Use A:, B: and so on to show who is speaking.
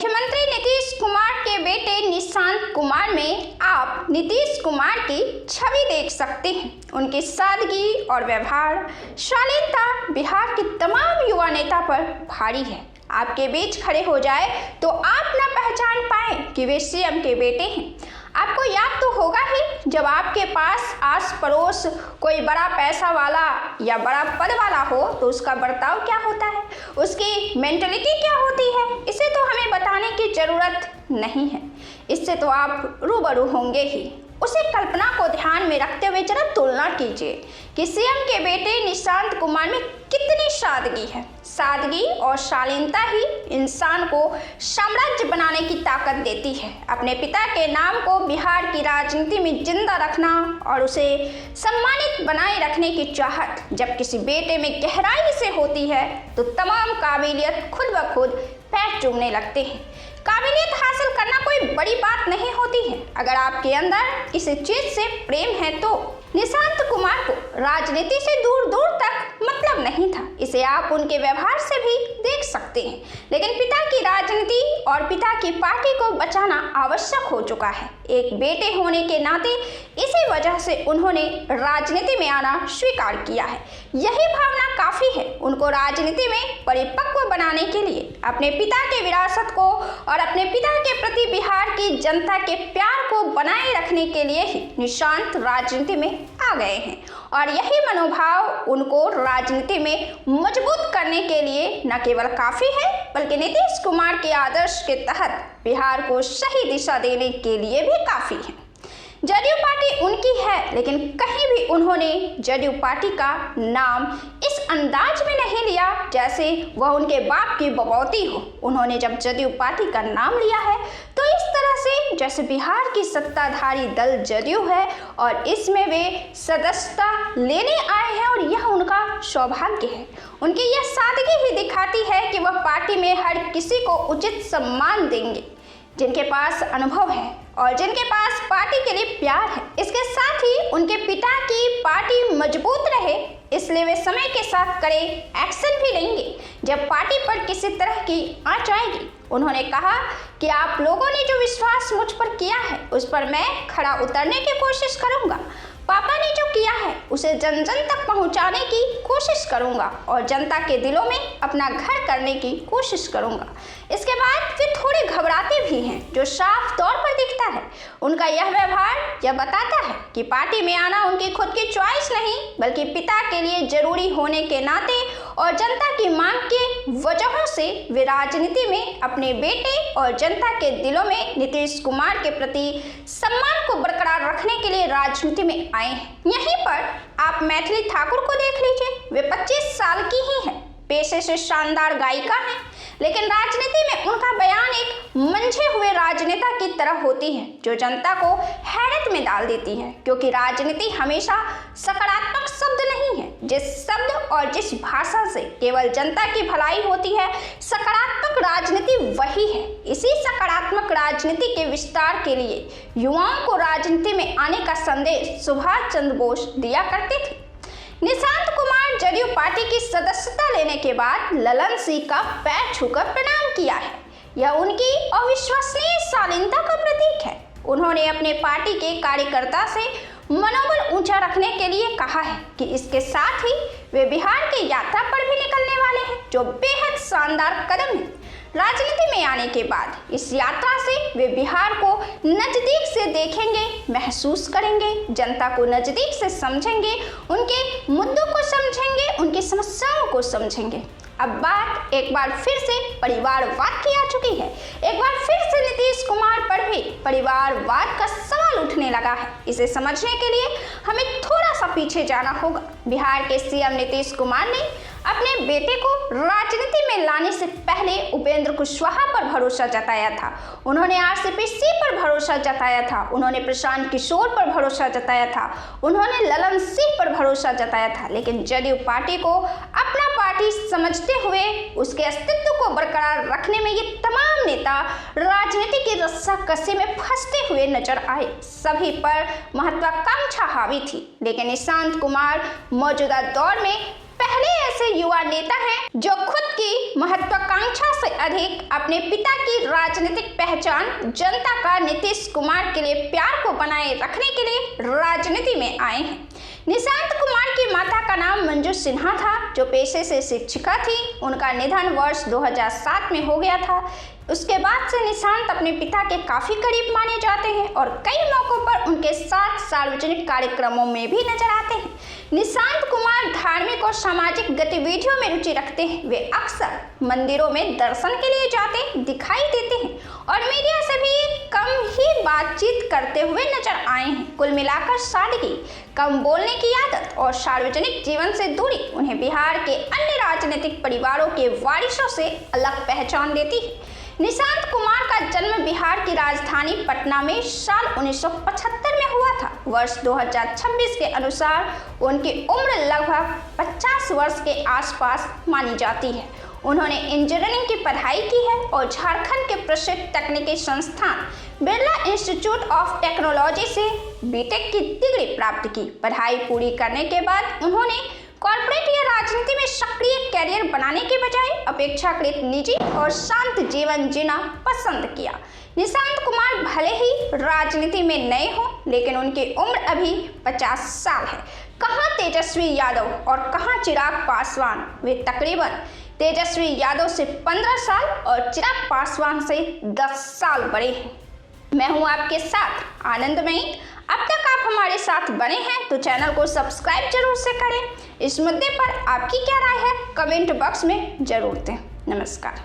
A: मुख्यमंत्री नीतीश कुमार के बेटे निशांत कुमार में आप नीतीश कुमार की छवि देख सकते हैं। उनकी सादगी और व्यवहार, शालीनता बिहार के तमाम युवा नेता पर भारी है। आपके बीच खड़े हो जाए तो आप न पहचान पाए कि वे सीएम के बेटे हैं। आपको याद तो होगा ही, जब आपके पास आस पड़ोस कोई बड़ा पैसा वाला या बड़ा पद वाला हो तो उसका बर्ताव क्या होता है, उसकी मेंटलिटी क्या होती है, इसे तो हमें बताने की ज़रूरत नहीं है। इससे तो आप रूबरू होंगे ही। उसी कल्पना को ध्यान में रखते हुए जरा तुलना कीजिए कि सीएम के बेटे निशांत कुमार में कितनी सादगी है। सादगी और शालीनता ही इंसान को साम्राज्य बनाने की ताकत देती है। अपने पिता के नाम को बिहार की राजनीति में जिंदा रखना और उसे सम्मानित बनाए रखने की चाहत जब किसी बेटे में गहराई से होती है तो तमाम काबिलियत खुद ब खुद पैर चूमने लगते हैं। काबिलियत हासिल करना कोई बड़ी बात नहीं होती है अगर आपके अंदर किसी चीज से प्रेम है तो। निशांत कुमार को राजनीति से दूर दूर तक मतलब नहीं था, इसे आप उनके व्यवहार से भी देख सकते हैं। लेकिन पिता की राजनीति और पिता की पार्टी को बचाना आवश्यक हो चुका है। एक बेटे होने के नाते इसी वजह से उन्होंने राजनीति में आना स्वीकार किया है। यही भावना काफी है उनको राजनीति में परिपक्व बनाने के लिए। अपने पिता के विरासत को और अपने पिता के प्रति बिहार की जनता के प्यार को बनाए रखने के लिए ही निशांत राजनीति में आ गए हैं और यही मनोभाव उनको राजनीति में मजबूत करने के लिए न केवल काफी है बल्कि नीतीश कुमार के आदर्श के तहत बिहार को सही दिशा देने के लिए भी काफी है। जदयू पार्टी उनकी है, लेकिन कहीं भी उन्होंने जदयू पार्टी का नाम इस अंदाज में नहीं लिया जैसे वह उनके बाप की बबौती हो। उन्होंने जब जदयू पार्टी का नाम लिया है तो इस तरह से जैसे बिहार की सत्ताधारी दल जदयू है और इसमें वे सदस्यता लेने आए हैं और यह उनका सौभाग्य है। उनकी यह सादगी ही दिखाती है कि वह पार्टी में हर किसी को उचित सम्मान देंगे जिनके पास अनुभव है और जिनके पास पार्टी के लिए प्यार है। इसके साथ ही उनके पिता की पार्टी मजबूत रहे इसलिए वे समय के साथ कड़े एक्शन भी लेंगे जब पार्टी पर किसी तरह की आंच आएगी। उन्होंने कहा कि आप लोगों ने जो विश्वास मुझ पर किया है उस पर मैं खरा उतरने की कोशिश करूंगा। पापा ने जो किया है उसे जन जन तक पहुंचाने की कोशिश करूंगा और जनता के दिलों में अपना घर करने की कोशिश करूंगा। इसके बाद वे थोड़े घबराते भी हैं जो साफ तौर पर दिखता है। उनका यह व्यवहार यह बताता है कि पार्टी में आना उनकी खुद की चॉइस नहीं बल्कि पिता के लिए जरूरी होने के नाते और जनता की मांग के वजहों से वे राजनीति में अपने बेटे और जनता के दिलों में नीतीश कुमार के प्रति सम्मान को बरकरार रखने के लिए राजनीति में आए हैं। यहीं पर आप मैथिली ठाकुर को देख लीजिए। वे 25 साल की ही हैं, पेशे से शानदार गायिका हैं, लेकिन राजनीति में उनका बयान एक मंझे हुए राजनेता की तरह होती है जो जनता को हैरत में डाल देती है। क्योंकि राजनीति हमेशा सकारात्मक शब्द नहीं है। जिस शब्द और जिस भाषा से केवल जनता की भलाई होती है, सकारात्मक राजनीति वही है। इसी सकारात्मक राजनीति के विस्तार के लिए युवाओं को राजनीति में आने का संदेश सुभाष चंद्र बोस दिया करते थे। निशांत कुमार जदयू पार्टी की सदस्यता लेने के बाद ललन सिंह का पैर छूकर प्रणाम किया है। यह उनकी अविश्वसनीय शालीनता का प्रतीक है। उन्होंने अपने पार्टी के कार्यकर्ता से मनोबल ऊंचा रखने के लिए कहा है कि इसके साथ ही वे बिहार की यात्रा पर भी निकलने वाले हैं जो बेहद शानदार कदम है। राजनीति में आने के बाद इस यात्रा से वे बिहार को नजदीक से देखेंगे, महसूस करेंगे, जनता को नजदीक से समझेंगे, उनके मुद्दों को समझेंगे, उनकी समस्याओं को समझेंगे। अब बात एक बार फिर से परिवारवाद की आ चुकी है। एक बार फिर से नीतीश कुमार पर भी परिवारवाद का सवाल उठने लगा है। इसे समझने के लिए हमें थोड़ा सा पीछे जाना होगा। बिहार के सीएम नीतीश कुमार ने अपने बेटे को राजनीति में लाने से पहले उपेंद्र कुशवाहा पर भरोसा जताया था। उन्होंने आरसीपी पर भरोसा जताया था। उन्होंने प्रशांत किशोर पर भरोसा जताया था। उन्होंने ललन सिंह पर भरोसा जताया था। लेकिन जदयू पार्टी को अपना पार्टी समझते हुए उसके अस्तित्व को बरकरार रखने में ये तमाम नेता राजनीति की रस्साकसी में फंसते हुए नजर आए। सभी पर महत्वाकांक्षा हावी थी। लेकिन निशांत कुमार मौजूदा दौर में पहले ऐसे युवा नेता हैं जो खुद की महत्वाकांक्षा से अधिक अपने पिता की राजनीतिक पहचान जनता का नीतीश कुमार के लिए प्यार को बनाए रखने के लिए राजनीति में आए हैं। निशांत कुमार की माता का नाम मंजू सिन्हा था, जो पेशे से शिक्षिका थी। उनका निधन वर्ष 2007 में हो गया था। उसके बाद से निशांत अपने पिता के काफी करीब माने जाते हैं और कई मौकों पर उनके साथ सार्वजनिक कार्यक्रमों में भी नजर आते हैं। निशांत कुमार धार्मिक और सामाजिक गतिविधियों में रुचि रखते हैं। वे अक्सर मंदिरों में दर्शन के लिए जाते दिखाई देते हैं और मीडिया से भी कम ही बातचीत करते हुए नजर आए हैं। कुल मिलाकर सादगी, कम बोलने की आदत और सार्वजनिक जीवन से दूरी उन्हें बिहार के अन्य राजनीतिक परिवारों के वारिसों से अलग पहचान देती है। निशांत कुमार का जन्म बिहार की राजधानी पटना में साल 1975 में हुआ था। वर्ष 2026 के अनुसार उनकी उम्र लगभग 50 वर्ष के आसपास मानी जाती है। उन्होंने इंजीनियरिंग की पढ़ाई की है और झारखंड के प्रसिद्ध तकनीकी संस्थान बिरला इंस्टीट्यूट ऑफ टेक्नोलॉजी से बीटेक की डिग्री प्राप्त की। पढ़ाई पूरी करने के बाद उन्होंने कॉर्पोरेट या राजनीति में सक्रिय कैरियर बनाने के बजाय अपेक्षाकृत निजी और शांत जीवन जीना पसंद किया। निशांत कुमार भले ही राजनीति में नए हों, लेकिन उनकी उम्र अभी 50 साल है। कहाँ तेजस्वी यादव और कहाँ चिराग पासवान। वे तकरीबन तेजस्वी यादव से 15 साल और चिराग पासवान से 10 साल बड़े हैं। मैं हूं आपके साथ आनंदमयी। अब तक आप हमारे साथ बने हैं तो चैनल को सब्सक्राइब जरूर से करें। इस मुद्दे पर आपकी क्या राय है कमेंट बॉक्स में जरूर दें। नमस्कार।